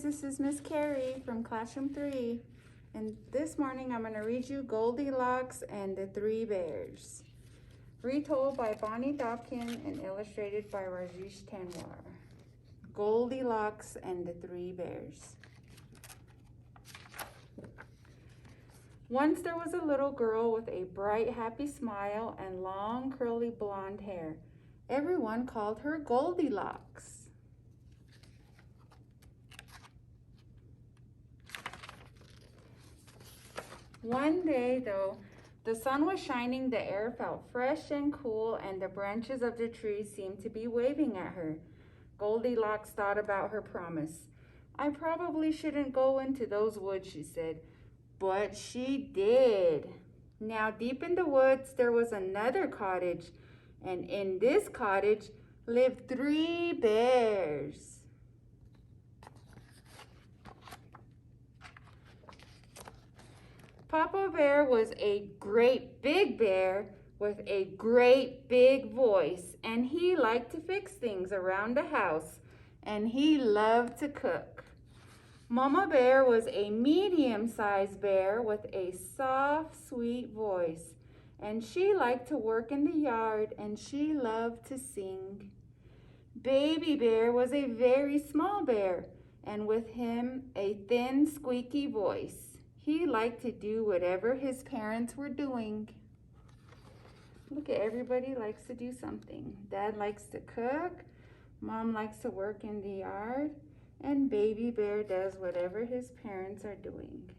this is Miss Carrie from Classroom 3. And this morning I'm going to read you Goldilocks and the Three Bears. Retold by Bonnie Dopkin and illustrated by Rajesh Tanwar. Goldilocks and the Three Bears. Once there was a little girl with a bright, happy smile and long, curly blonde hair. Everyone called her Goldilocks. One day, though, the sun was shining, the air felt fresh and cool, and the branches of the trees seemed to be waving at her. Goldilocks thought about her promise. I probably shouldn't go into those woods, she said. But she did. Now, deep in the woods, there was another cottage, and in this cottage lived 3 bears. Papa Bear was a great big bear with a great big voice, and he liked to fix things around the house, and he loved to cook. Mama Bear was a medium-sized bear with a soft, sweet voice, and she liked to work in the yard, and she loved to sing. Baby Bear was a very small bear, and with him a thin, squeaky voice. He liked to do whatever his parents were doing. Look at everybody likes to do something. Dad likes to cook, Mom likes to work in the yard, and Baby Bear does whatever his parents are doing.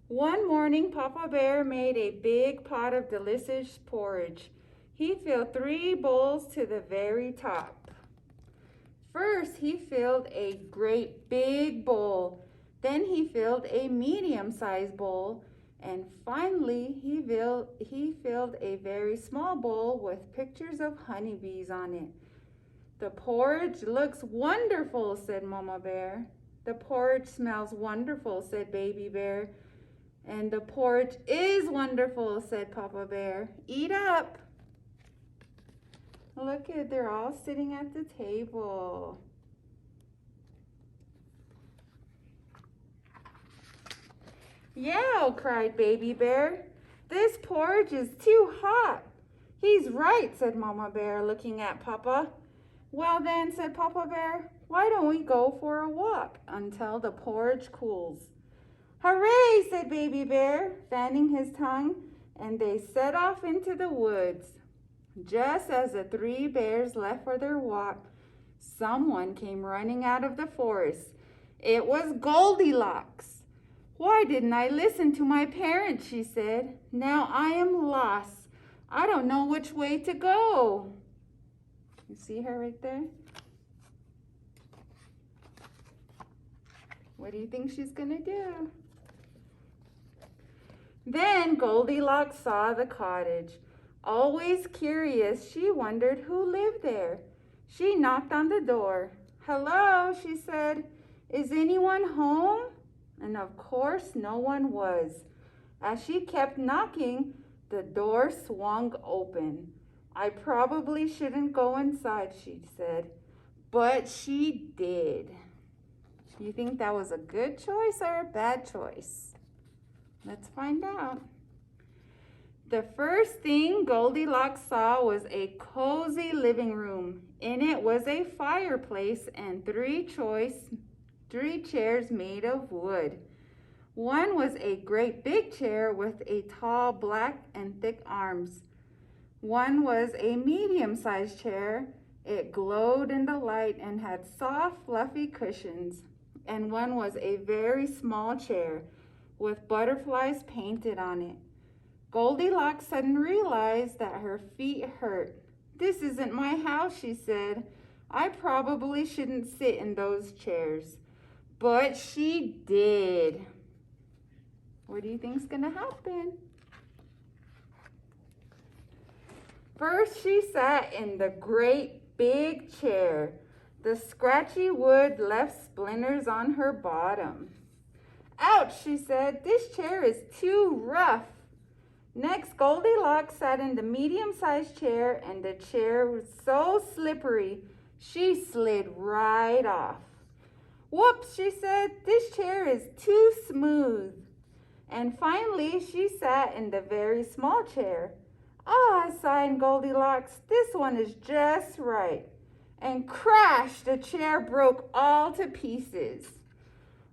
One morning, Papa Bear made a big pot of delicious porridge. He filled 3 bowls to the very top. First, he filled a great big bowl. Then he filled a medium-sized bowl. And finally, he filled a very small bowl with pictures of honeybees on it. The porridge looks wonderful, said Mama Bear. The porridge smells wonderful, said Baby Bear. And the porridge is wonderful, said Papa Bear. Eat up. Look at, they're all sitting at the table. Yow, cried Baby Bear. This porridge is too hot. He's right, said Mama Bear, looking at Papa. Well then, said Papa Bear, why don't we go for a walk until the porridge cools? Hooray, said Baby Bear, fanning his tongue, and they set off into the woods. Just as the 3 bears left for their walk, someone came running out of the forest. It was Goldilocks. Why didn't I listen to my parents, she said. Now I am lost. I don't know which way to go. You see her right there? What do you think she's gonna do? Then Goldilocks saw the cottage. Always curious, she wondered who lived there. She knocked on the door. Hello, she said. Is anyone home? And of course, no one was. As she kept knocking, the door swung open. I probably shouldn't go inside, she said, but she did. You think that was a good choice or a bad choice? Let's find out. The first thing Goldilocks saw was a cozy living room. In it was a fireplace and 3 chairs made of wood. One was a great big chair with a tall, black, and thick arms. One was a medium-sized chair. It glowed in the light and had soft, fluffy cushions. And one was a very small chair with butterflies painted on it. Goldilocks suddenly realized that her feet hurt. This isn't my house, she said. I probably shouldn't sit in those chairs. But she did. What do you think's gonna happen? First, she sat in the great big chair. The scratchy wood left splinters on her bottom. Ouch, she said. This chair is too rough. Next, Goldilocks sat in the medium-sized chair, and the chair was so slippery She slid right off. Whoops, she said, this chair is too smooth. And finally, she sat in the very small chair. Ah, sighed Goldilocks, this one is just right. And crash, the chair broke all to pieces.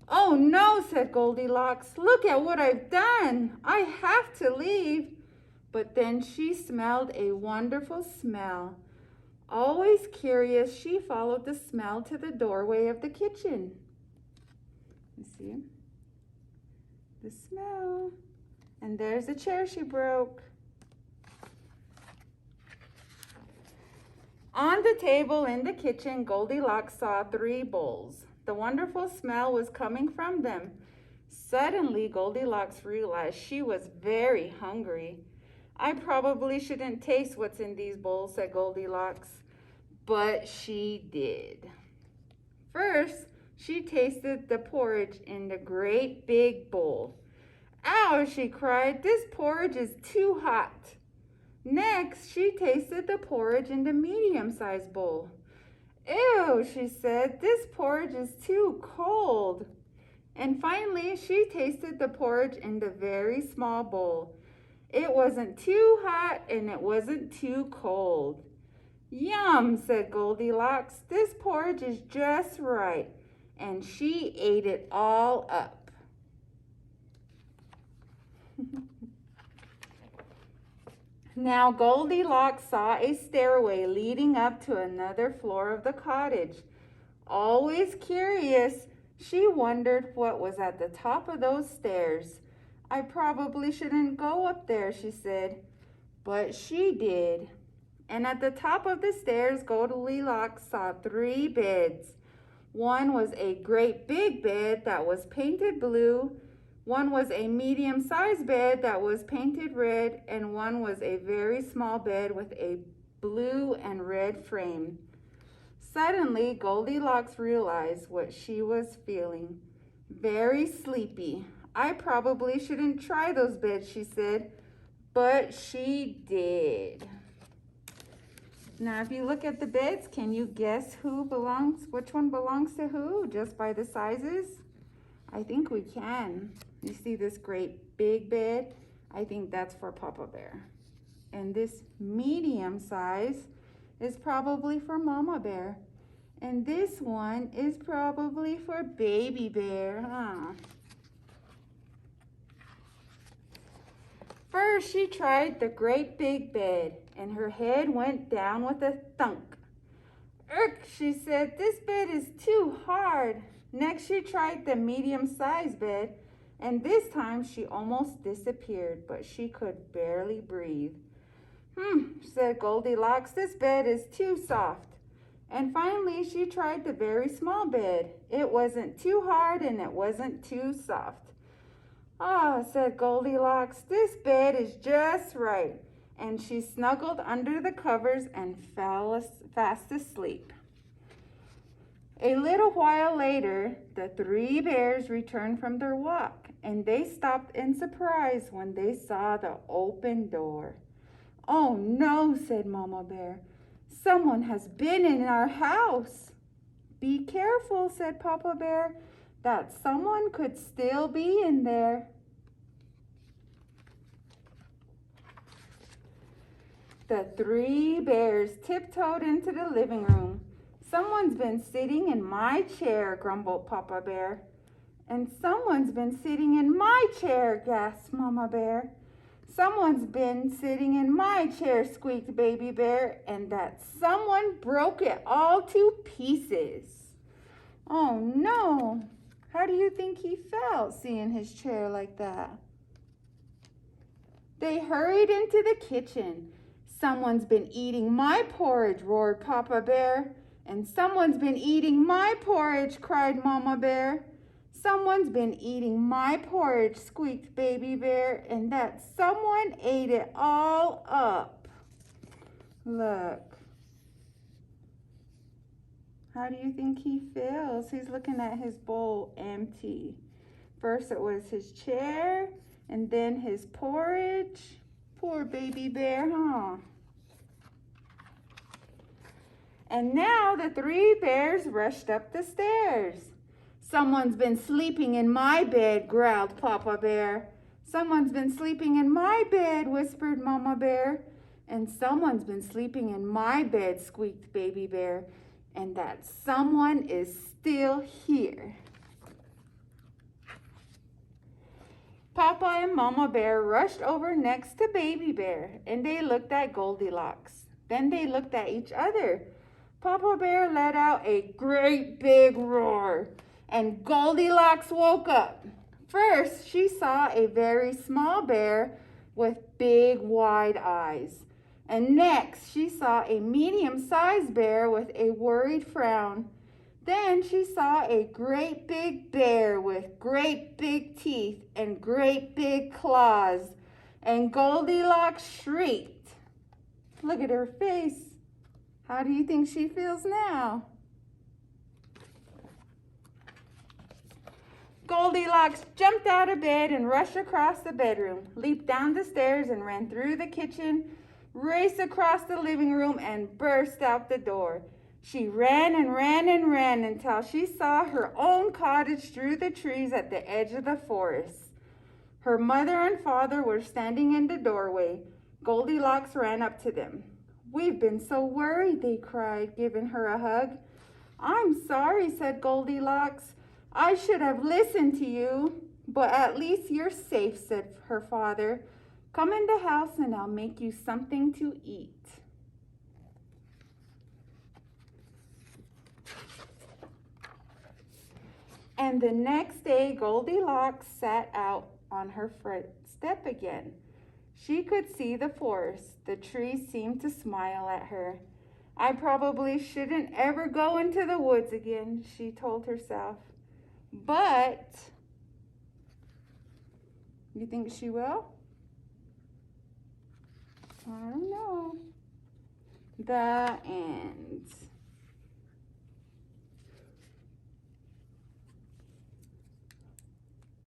Oh no, said Goldilocks, look at what I've done. I have to leave. But then she smelled a wonderful smell. Always curious, she followed the smell to the doorway of the kitchen. You see the smell. And there's the chair she broke. On the table in the kitchen, Goldilocks saw 3 bowls. The wonderful smell was coming from them. Suddenly, Goldilocks realized she was very hungry. I probably shouldn't taste what's in these bowls, said Goldilocks, but she did. First, she tasted the porridge in the great big bowl. Ow, she cried, this porridge is too hot. Next, she tasted the porridge in the medium-sized bowl. Ew, she said, this porridge is too cold. And finally, she tasted the porridge in the very small bowl. It wasn't too hot and it wasn't too cold. Yum, said Goldilocks, this porridge is just right. And she ate it all up. Now Goldilocks saw a stairway leading up to another floor of the cottage. Always curious, she wondered what was at the top of those stairs. I probably shouldn't go up there, she said, but she did. And at the top of the stairs, Goldilocks saw 3 beds. One was a great big bed that was painted blue. One was a medium-sized bed that was painted red, and one was a very small bed with a blue and red frame. Suddenly, Goldilocks realized what she was feeling. Very sleepy. I probably shouldn't try those beds, she said, but she did. Now, if you look at the beds, can you guess which one belongs to who, just by the sizes? I think we can. You see this great big bed? I think that's for Papa Bear. And this medium size is probably for Mama Bear. And this one is probably for Baby Bear, huh? First, she tried the great big bed, and her head went down with a thunk. Irk, she said, this bed is too hard. Next, she tried the medium-sized bed, and this time she almost disappeared, but she could barely breathe. Said Goldilocks, this bed is too soft. And finally, she tried the very small bed. It wasn't too hard and it wasn't too soft. Ah, said Goldilocks, this bed is just right. And she snuggled under the covers and fell fast asleep. A little while later, the 3 bears returned from their walk, and they stopped in surprise when they saw the open door. Oh no, said Mama Bear. Someone has been in our house. Be careful, said Papa Bear. That someone could still be in there. The 3 bears tiptoed into the living room. Someone's been sitting in my chair, grumbled Papa Bear. And someone's been sitting in my chair, gasped Mama Bear. Someone's been sitting in my chair, squeaked Baby Bear, and that someone broke it all to pieces. Oh no! How do you think he felt seeing his chair like that? They hurried into the kitchen. Someone's been eating my porridge, roared Papa Bear. And someone's been eating my porridge, cried Mama Bear. Someone's been eating my porridge, squeaked Baby Bear, and that someone ate it all up. Look. How do you think he feels? He's looking at his bowl empty. First it was his chair, and then his porridge. Poor Baby Bear, huh? And now the three bears rushed up the stairs. Someone's been sleeping in my bed, growled Papa Bear. Someone's been sleeping in my bed, whispered Mama Bear. And someone's been sleeping in my bed, squeaked Baby Bear. And that someone is still here. Papa and Mama Bear rushed over next to Baby Bear, and they looked at Goldilocks. Then they looked at each other. Papa Bear let out a great big roar, and Goldilocks woke up. First, she saw a very small bear with big wide eyes. And next, she saw a medium-sized bear with a worried frown. Then she saw a great big bear with great big teeth and great big claws. And Goldilocks shrieked. Look at her face. How do you think she feels now? Goldilocks jumped out of bed and rushed across the bedroom, leaped down the stairs and ran through the kitchen, raced across the living room and burst out the door. She ran and ran and ran until she saw her own cottage through the trees at the edge of the forest. Her mother and father were standing in the doorway. Goldilocks ran up to them. "We've been so worried," they cried, giving her a hug. "I'm sorry," said Goldilocks. "I should have listened to you." "But at least you're safe," said her father. "Come in the house and I'll make you something to eat." And the next day, Goldilocks sat out on her front step again. She could see the forest. The trees seemed to smile at her. "I probably shouldn't ever go into the woods again," she told herself. But, you think she will? I don't know. The end.